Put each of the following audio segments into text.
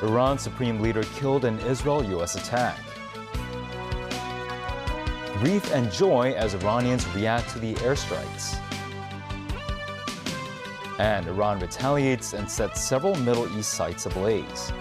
Iran's supreme leader killed in Israel-US attack. Grief and joy as Iranians react to the airstrikes. And Iran retaliates and sets several Middle East sites ablaze.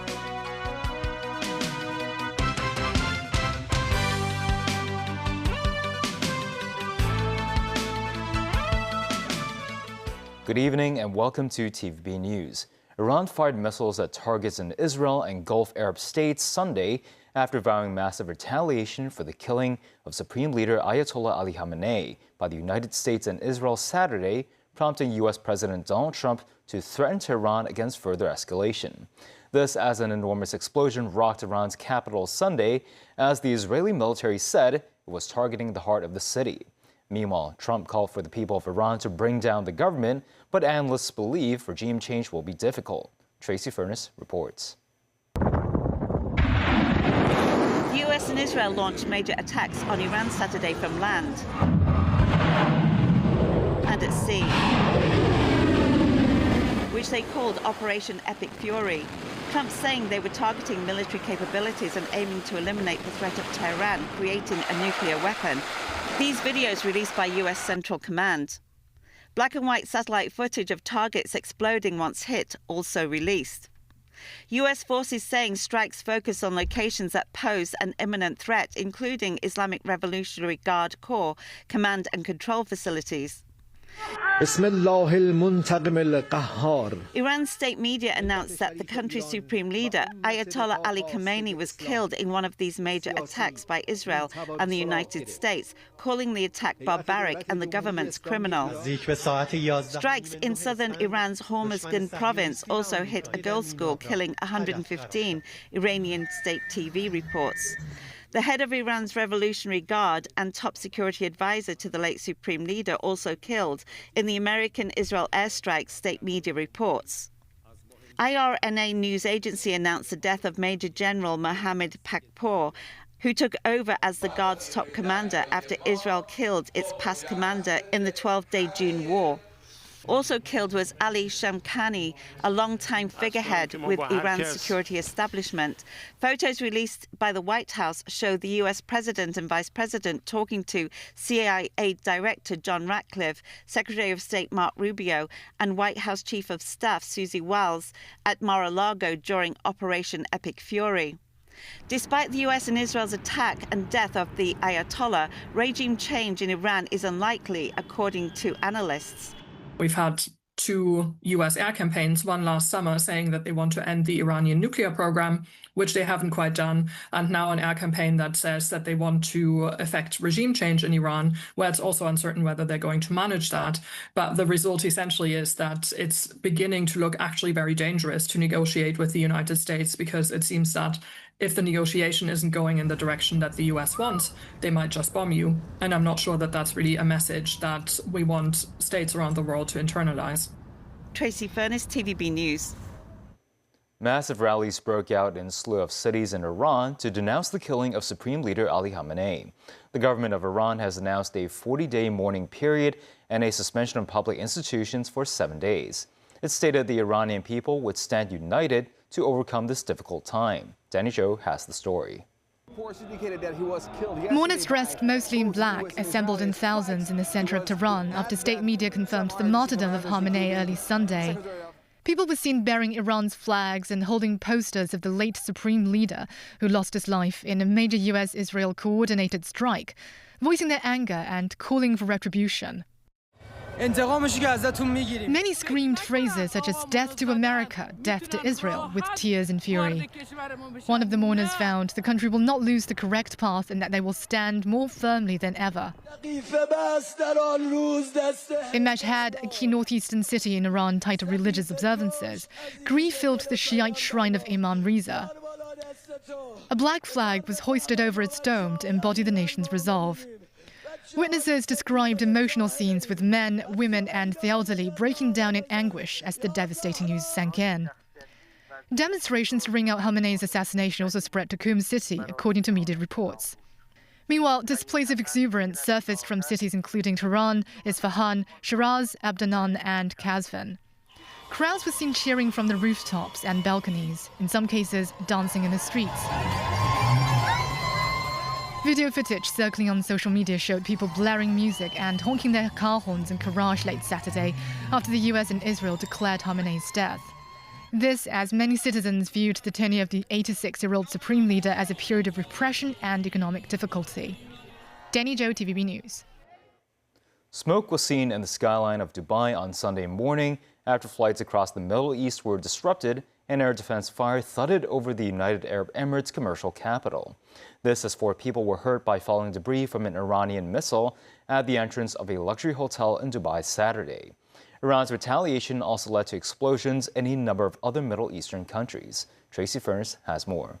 Good evening and welcome to TVB News. Iran fired missiles at targets in Israel and Gulf Arab states Sunday after vowing massive retaliation for the killing of Supreme Leader Ayatollah Ali Khamenei by the United States and Israel Saturday, prompting U.S. President Donald Trump to threaten Tehran against further escalation. This as an enormous explosion rocked Iran's capital Sunday, as the Israeli military said it was targeting the heart of the city. Meanwhile, Trump called for the people of Iran to bring down the government, but analysts believe regime change will be difficult. Tracy Furness reports. The US and Israel launched major attacks on Iran Saturday from land and at sea, which they called Operation Epic Fury. Trump saying they were targeting military capabilities and aiming to eliminate the threat of Tehran creating a nuclear weapon. These videos released by US Central Command. Black and white satellite footage of targets exploding once hit also released. US forces saying strikes focus on locations that pose an imminent threat, including Islamic Revolutionary Guard Corps command and control facilities. Iran's state media announced that the country's supreme leader, Ayatollah Ali Khamenei, was killed in one of these major attacks by Israel and the United States, calling the attack barbaric and the government's criminal. Strikes in southern Iran's Hormuzgan province also hit a girls' school, killing 115, Iranian state TV reports. The head of Iran's Revolutionary Guard and top security advisor to the late Supreme Leader also killed in the American-Israel airstrike, state media reports. IRNA news agency announced the death of Major General Mohammad Pakpour, who took over as the Guard's top commander after Israel killed its past commander in the 12-day June war. Also killed was Ali Shamkhani, a long-time figurehead with Iran's security establishment. Photos released by the White House show the US President and Vice President talking to CIA Director John Ratcliffe, Secretary of State Mark Rubio, and White House Chief of Staff Susie Wiles at Mar-a-Lago during Operation Epic Fury. Despite the US and Israel's attack and death of the Ayatollah, regime change in Iran is unlikely, according to analysts. We've had 2 US air campaigns, one last summer saying that they want to end the Iranian nuclear program, which they haven't quite done, and now an air campaign that says that they want to effect regime change in Iran, where it's also uncertain whether they're going to manage that. But the result essentially is that it's beginning to look actually very dangerous to negotiate with the United States, because it seems that if the negotiation isn't going in the direction that the US wants, they might just bomb you. And I'm not sure that that's really a message that we want states around the world to internalize. Tracy Furness, TVB News. Massive rallies broke out in a slew of cities in Iran to denounce the killing of Supreme Leader Ali Khamenei. The government of Iran has announced a 40-day mourning period and a suspension of public institutions for 7 days. It stated the Iranian people would stand united to overcome this difficult time. Danny Zhou has the story. Mourners dressed mostly in black assembled in thousands in the center of Tehran after state media confirmed the martyrdom of Khamenei early Sunday. People were seen bearing Iran's flags and holding posters of the late supreme leader who lost his life in a major US-Israel coordinated strike, voicing their anger and calling for retribution. Many screamed phrases such as "Death to America," "Death to Israel," with tears and fury. One of the mourners vowed the country will not lose the correct path and that they will stand more firmly than ever. In Mashhad, a key northeastern city in Iran tied to religious observances, grief filled the Shiite shrine of Imam Riza. A black flag was hoisted over its dome to embody the nation's resolve. Witnesses described emotional scenes with men, women and the elderly breaking down in anguish as the devastating news sank in. Demonstrations to ring out Khamenei's assassination also spread to Qum city, according to media reports. Meanwhile, displays of exuberance surfaced from cities including Tehran, Isfahan, Shiraz, Abdanan, and Kazvin. Crowds were seen cheering from the rooftops and balconies, in some cases dancing in the streets. Video footage circling on social media showed people blaring music and honking their car horns in Karaj late Saturday after the US and Israel declared Khamenei's death. This as many citizens viewed the tenure of the 86-year-old supreme leader as a period of repression and economic difficulty. Danny Zhou, TVB News. Smoke was seen in the skyline of Dubai on Sunday morning after flights across the Middle East were disrupted and air defense fire thudded over the United Arab Emirates commercial capital. This as 4 people were hurt by falling debris from an Iranian missile at the entrance of a luxury hotel in Dubai Saturday. Iran's retaliation also led to explosions in a number of other Middle Eastern countries. Tracy Furness has more.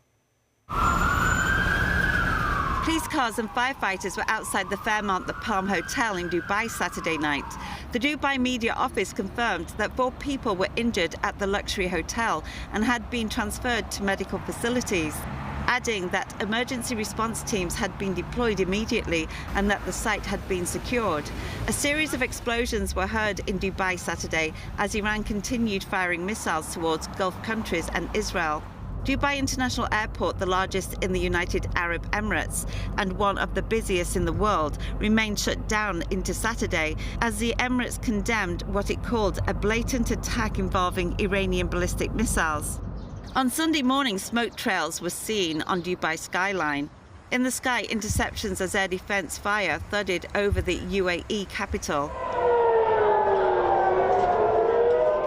Police cars and firefighters were outside the Fairmont The Palm Hotel in Dubai Saturday night. The Dubai media office confirmed that 4 people were injured at the luxury hotel and had been transferred to medical facilities, adding that emergency response teams had been deployed immediately and that the site had been secured. A series of explosions were heard in Dubai Saturday as Iran continued firing missiles towards Gulf countries and Israel. Dubai International Airport, the largest in the United Arab Emirates and one of the busiest in the world, remained shut down into Saturday as the Emirates condemned what it called a blatant attack involving Iranian ballistic missiles. On Sunday morning, smoke trails were seen on Dubai skyline. In the sky, interceptions as air defense fire thudded over the UAE capital.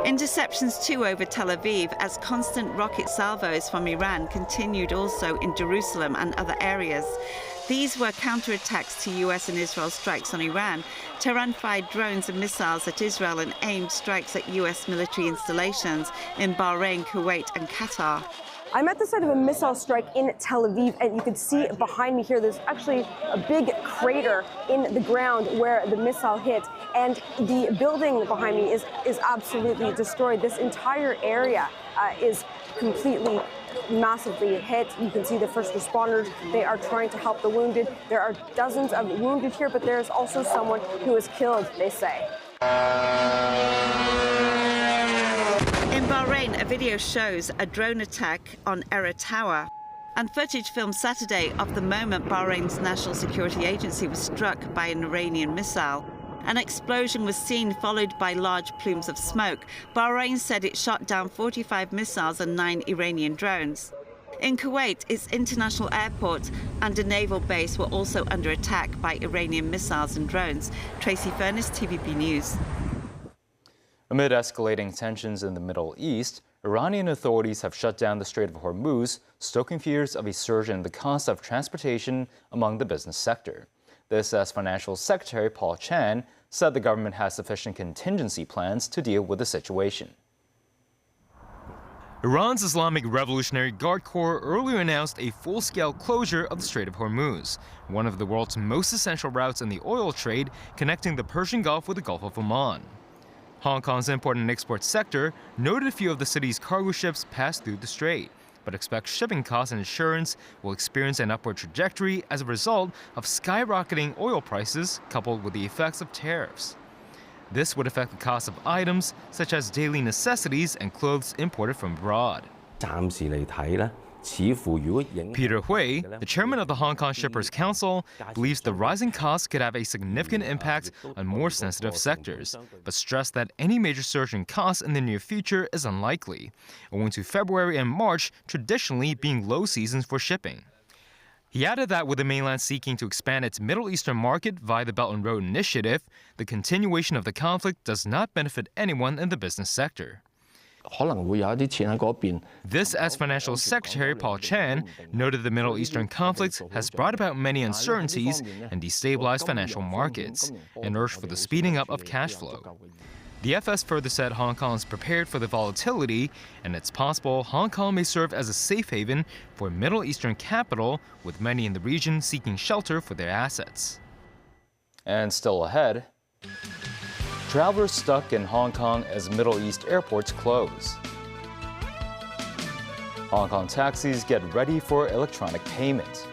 Interceptions too over Tel Aviv as constant rocket salvos from Iran continued also in Jerusalem and other areas. These were counterattacks to US and Israel strikes on Iran. Tehran fired drones and missiles at Israel and aimed strikes at US military installations in Bahrain, Kuwait and Qatar. I'm at the site of a missile strike in Tel Aviv, and you can see behind me here, there's actually a big crater in the ground where the missile hit, and the building behind me is absolutely destroyed. This entire area is completely massively hit. You can see the first responders, they are trying to help the wounded. There are dozens of wounded here, but there's also someone who was killed, they say. In Bahrain, a video shows a drone attack on Era Tower, and footage filmed Saturday of the moment Bahrain's National Security Agency was struck by an Iranian missile. An explosion was seen, followed by large plumes of smoke. Bahrain said it shot down 45 missiles and 9 Iranian drones. In Kuwait, its international airport and a naval base were also under attack by Iranian missiles and drones. Tracy Furness, TVB News. Amid escalating tensions in the Middle East, Iranian authorities have shut down the Strait of Hormuz, stoking fears of a surge in the cost of transportation among the business sector. This as Financial Secretary Paul Chan said the government has sufficient contingency plans to deal with the situation. Iran's Islamic Revolutionary Guard Corps earlier announced a full-scale closure of the Strait of Hormuz, one of the world's most essential routes in the oil trade connecting the Persian Gulf with the Gulf of Oman. Hong Kong's import and export sector noted a few of the city's cargo ships passed through the strait, but expects shipping costs and insurance will experience an upward trajectory as a result of skyrocketing oil prices coupled with the effects of tariffs. This would affect the cost of items such as daily necessities and clothes imported from abroad. Peter Hui, the chairman of the Hong Kong Shippers Council, believes the rising costs could have a significant impact on more sensitive sectors, but stressed that any major surge in costs in the near future is unlikely, owing to February and March traditionally being low seasons for shipping. He added that with the mainland seeking to expand its Middle Eastern market via the Belt and Road Initiative, the continuation of the conflict does not benefit anyone in the business sector. This as Financial Secretary Paul Chan noted the Middle Eastern conflict has brought about many uncertainties and destabilized financial markets, and urged for the speeding up of cash flow. The FS further said Hong Kong is prepared for the volatility, and it's possible Hong Kong may serve as a safe haven for Middle Eastern capital, with many in the region seeking shelter for their assets. And still ahead, travelers stuck in Hong Kong as Middle East airports close. Hong Kong taxis get ready for electronic payment.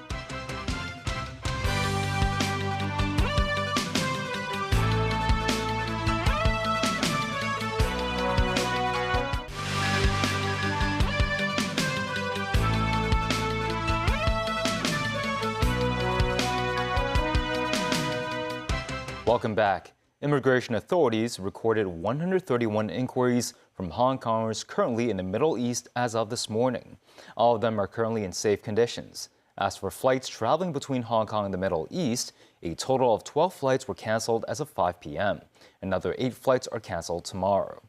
Welcome back. Immigration authorities recorded 131 inquiries from Hong Kongers currently in the Middle East as of this morning. All of them are currently in safe conditions. As for flights traveling between Hong Kong and the Middle East, a total of 12 flights were canceled as of 5 p.m. Another 8 flights are canceled tomorrow.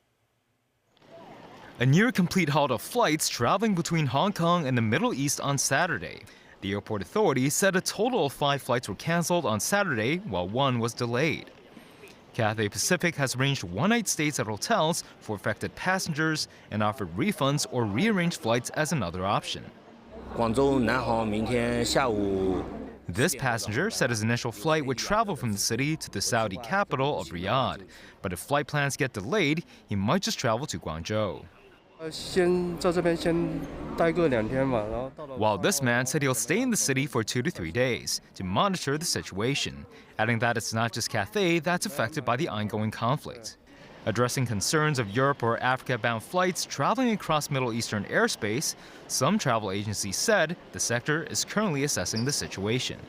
A near-complete halt of flights traveling between Hong Kong and the Middle East on Saturday. The airport authorities said a total of 5 flights were canceled on Saturday, while 1 was delayed. Cathay Pacific has arranged one-night stays at hotels for affected passengers and offered refunds or rearranged flights as another option. This passenger said his initial flight would travel from the city to the Saudi capital of Riyadh. But if flight plans get delayed, he might just travel to Guangzhou. While this man said he'll stay in the city for 2 to 3 days to monitor the situation, adding that it's not just Cathay that's affected by the ongoing conflict. Addressing concerns of Europe or Africa-bound flights traveling across Middle Eastern airspace, some travel agencies said the sector is currently assessing the situation.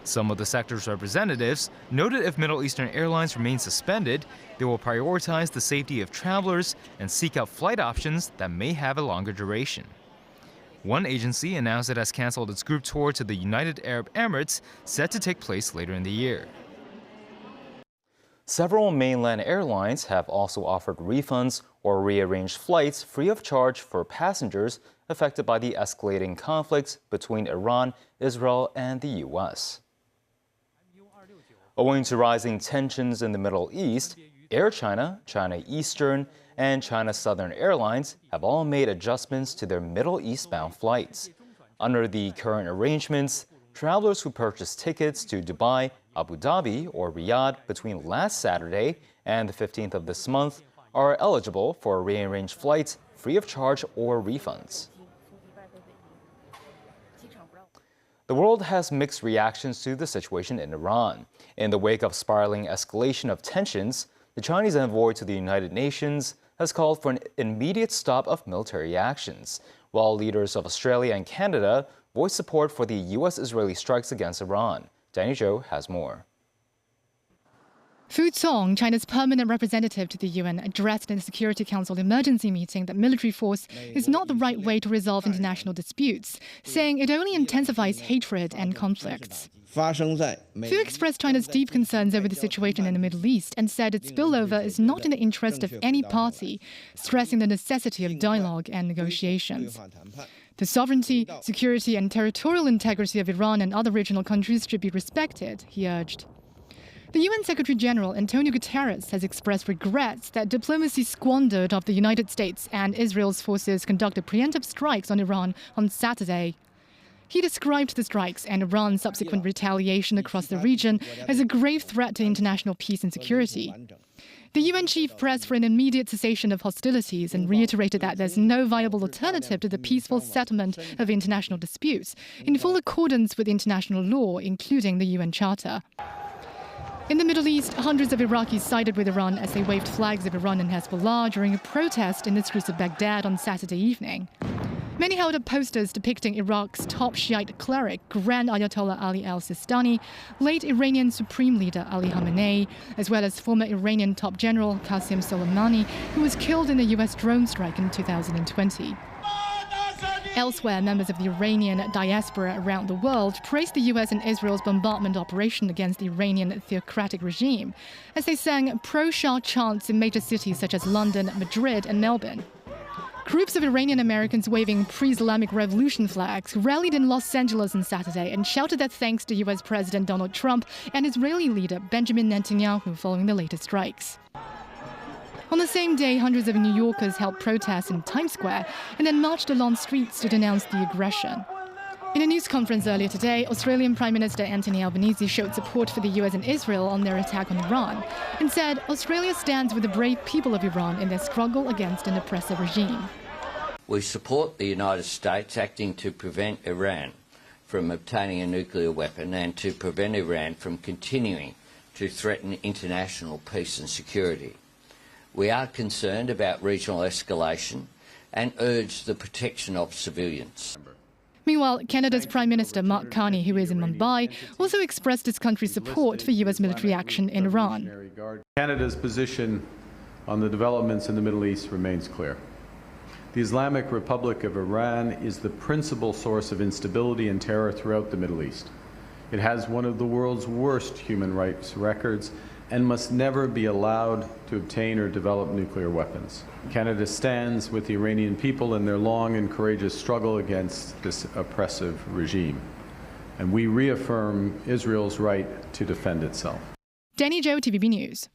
Some of the sector's representatives noted if Middle Eastern airlines remain suspended, they will prioritize the safety of travelers and seek out flight options that may have a longer duration. One agency announced it has canceled its group tour to the United Arab Emirates, set to take place later in the year. Several mainland airlines have also offered refunds or rearranged flights free of charge for passengers affected by the escalating conflict between Iran, Israel, and the U.S. Owing to rising tensions in the Middle East, Air China, China Eastern, and China Southern Airlines have all made adjustments to their Middle East-bound flights. Under the current arrangements, travelers who purchased tickets to Dubai, Abu Dhabi, or Riyadh between last Saturday and the 15th of this month are eligible for rearranged flights free of charge or refunds. The world has mixed reactions to the situation in Iran. In the wake of spiraling escalation of tensions, the Chinese envoy to the United Nations has called for an immediate stop of military actions, while leaders of Australia and Canada voiced support for the U.S.-Israeli strikes against Iran. Danny Zhou has more. Fu Cong, China's permanent representative to the UN, addressed in the Security Council emergency meeting that military force is not the right way to resolve international disputes, saying it only intensifies hatred and conflicts. Fu expressed China's deep concerns over the situation in the Middle East and said its spillover is not in the interest of any party, stressing the necessity of dialogue and negotiations. The sovereignty, security, and territorial integrity of Iran and other regional countries should be respected, he urged. The UN Secretary-General Antonio Guterres has expressed regrets that diplomacy squandered after the United States and Israel's forces conducted preemptive strikes on Iran on Saturday. He described the strikes and Iran's subsequent retaliation across the region as a grave threat to international peace and security. The UN chief pressed for an immediate cessation of hostilities and reiterated that there's no viable alternative to the peaceful settlement of international disputes, in full accordance with international law, including the UN Charter. In the Middle East, hundreds of Iraqis sided with Iran as they waved flags of Iran and Hezbollah during a protest in the streets of Baghdad on Saturday evening. Many held up posters depicting Iraq's top Shiite cleric, Grand Ayatollah Ali al-Sistani, late Iranian Supreme Leader Ali Khamenei, as well as former Iranian top general Qasem Soleimani, who was killed in a US drone strike in 2020. Elsewhere, members of the Iranian diaspora around the world praised the US and Israel's bombardment operation against the Iranian theocratic regime, as they sang pro-Shah chants in major cities such as London, Madrid, and Melbourne. Groups of Iranian Americans waving pre-Islamic revolution flags rallied in Los Angeles on Saturday and shouted their thanks to US President Donald Trump and Israeli leader Benjamin Netanyahu following the latest strikes. On the same day, hundreds of New Yorkers held protests in Times Square and then marched along streets to denounce the aggression. In a news conference earlier today, Australian Prime Minister Anthony Albanese showed support for the US and Israel on their attack on Iran and said Australia stands with the brave people of Iran in their struggle against an oppressive regime. We support the United States acting to prevent Iran from obtaining a nuclear weapon and to prevent Iran from continuing to threaten international peace and security. We are concerned about regional escalation and urge the protection of civilians. Meanwhile, Canada's Prime Minister Mark Carney, who is in Mumbai, also expressed his country's support for US military action in Iran. Canada's position on the developments in the Middle East remains clear. The Islamic Republic of Iran is the principal source of instability and terror throughout the Middle East. It has one of the world's worst human rights records and must never be allowed to obtain or develop nuclear weapons. Canada stands with the Iranian people in their long and courageous struggle against this oppressive regime, and we reaffirm Israel's right to defend itself. Danny Zhou, TVB News.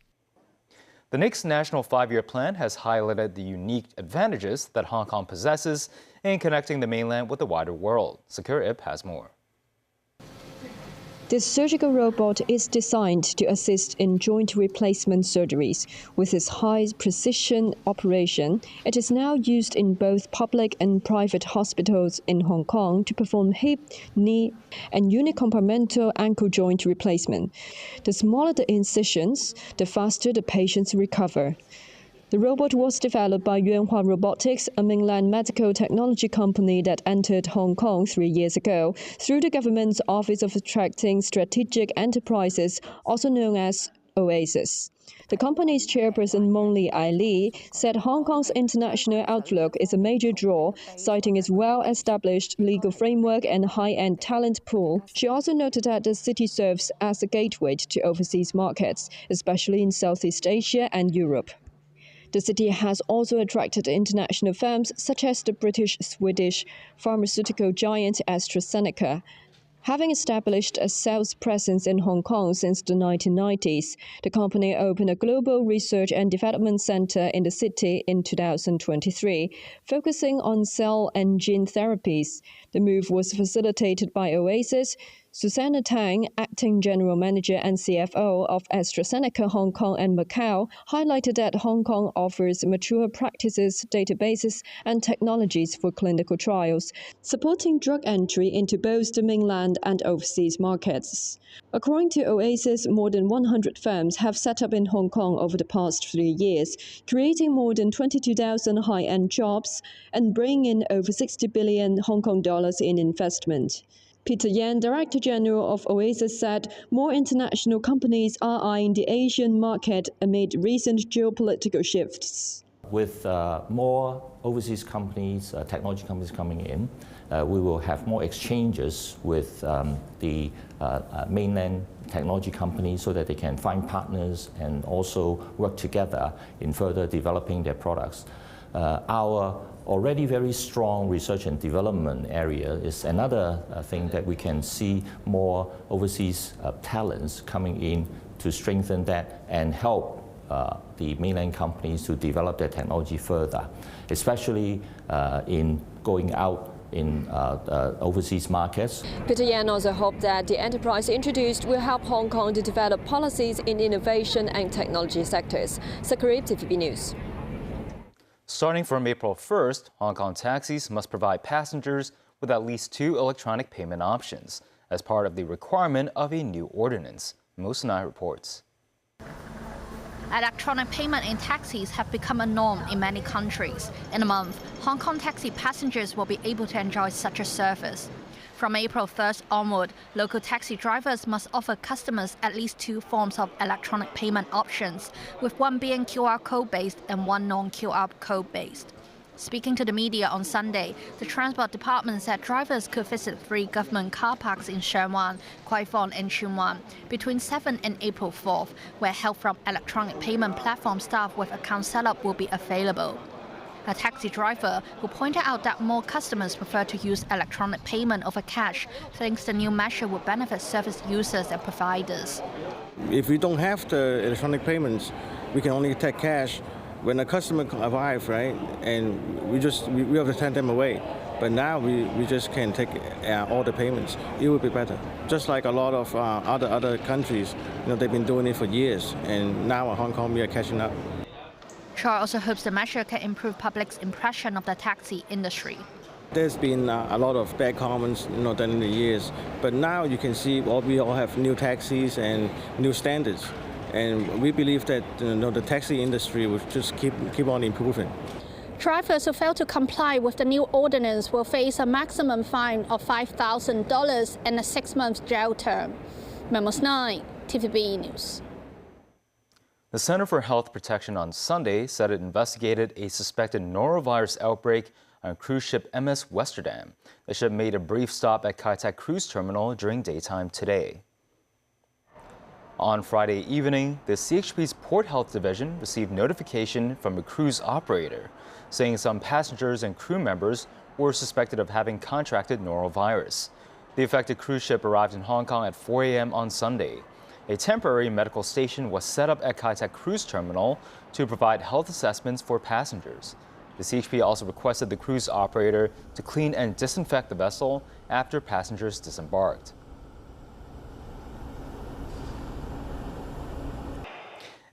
The next National 5-Year Plan has highlighted the unique advantages that Hong Kong possesses in connecting the mainland with the wider world. Sakura Ip has more. This surgical robot is designed to assist in joint replacement surgeries. With its high-precision operation, it is now used in both public and private hospitals in Hong Kong to perform hip, knee, and unicompartmental ankle joint replacement. The smaller the incisions, the faster the patients recover. The robot was developed by Yuanhua Robotics, a mainland medical technology company that entered Hong Kong 3 years ago through the government's Office of Attracting Strategic Enterprises, also known as OASIS. The company's chairperson Mong Ai Li said Hong Kong's international outlook is a major draw, citing its well-established legal framework and high-end talent pool. She also noted that the city serves as a gateway to overseas markets, especially in Southeast Asia and Europe. The city has also attracted international firms such as the British-Swedish pharmaceutical giant AstraZeneca. Having established a sales presence in Hong Kong since the 1990s, the company opened a global research and development center in the city in 2023, focusing on cell and gene therapies. The move was facilitated by OASIS. Susanna Tang, acting general manager and CFO of AstraZeneca Hong Kong and Macau, highlighted that Hong Kong offers mature practices, databases, and technologies for clinical trials, supporting drug entry into both the mainland and overseas markets. According to OASIS, more than 100 firms have set up in Hong Kong over the past 3 years, creating more than 22,000 high-end jobs and bringing in over 60 billion Hong Kong dollars in investment. Peter Yan, Director General of OASIS, said more international companies are eyeing the Asian market amid recent geopolitical shifts. With more overseas companies, technology companies coming in, we will have more exchanges with the mainland technology companies so that they can find partners and also work together in further developing their products. Our already very strong research and development area is another thing that we can see more overseas talents coming in to strengthen that and help the mainland companies to develop their technology further, especially in going out in overseas markets. Peter Yan also hoped that the enterprise introduced will help Hong Kong to develop policies in innovation and technology sectors. Sakura, TVB News. Starting from April 1st, Hong Kong taxis must provide passengers with at least 2 electronic payment options as part of the requirement of a new ordinance. Mosinai reports. Electronic payment in taxis have become a norm in many countries. In a month, Hong Kong taxi passengers will be able to enjoy such a service. From April 1st onward, local taxi drivers must offer customers at least 2 forms of electronic payment options, with one being QR code-based and one non-QR code-based. Speaking to the media on Sunday, the Transport Department said drivers could visit 3 government car parks in Sheung Wan, Kwai Fong and Tsuen Wan between 7 and April 4th, where help from electronic payment platform staff with account setup will be available. A taxi driver who pointed out that more customers prefer to use electronic payment over cash thinks the new measure will benefit service users and providers. If we don't have the electronic payments, we can only take cash when a customer arrives, right? And we have to send them away. But now we just can take all the payments. It would be better. Just like a lot of other countries, they've been doing it for years, and now in Hong Kong we are catching up. Choi also hopes the measure can improve public's impression of the taxi industry. There's been a lot of bad comments done in the years, but now you can see we all have new taxis and new standards. And we believe that the taxi industry will just keep on improving. Drivers who fail to comply with the new ordinance will face a maximum fine of $5,000 and a 6-month jail term. Memos 9, TVB News. The Center for Health Protection on Sunday said it investigated a suspected norovirus outbreak on cruise ship MS Westerdam. The ship made a brief stop at Kai Tak Cruise Terminal during daytime today. On Friday evening, the CHP's Port Health Division received notification from a cruise operator saying some passengers and crew members were suspected of having contracted norovirus. The affected cruise ship arrived in Hong Kong at 4 a.m. on Sunday. A temporary medical station was set up at Kai Tak Cruise Terminal to provide health assessments for passengers. The CHP also requested the cruise operator to clean and disinfect the vessel after passengers disembarked.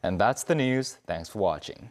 And that's the news. Thanks for watching.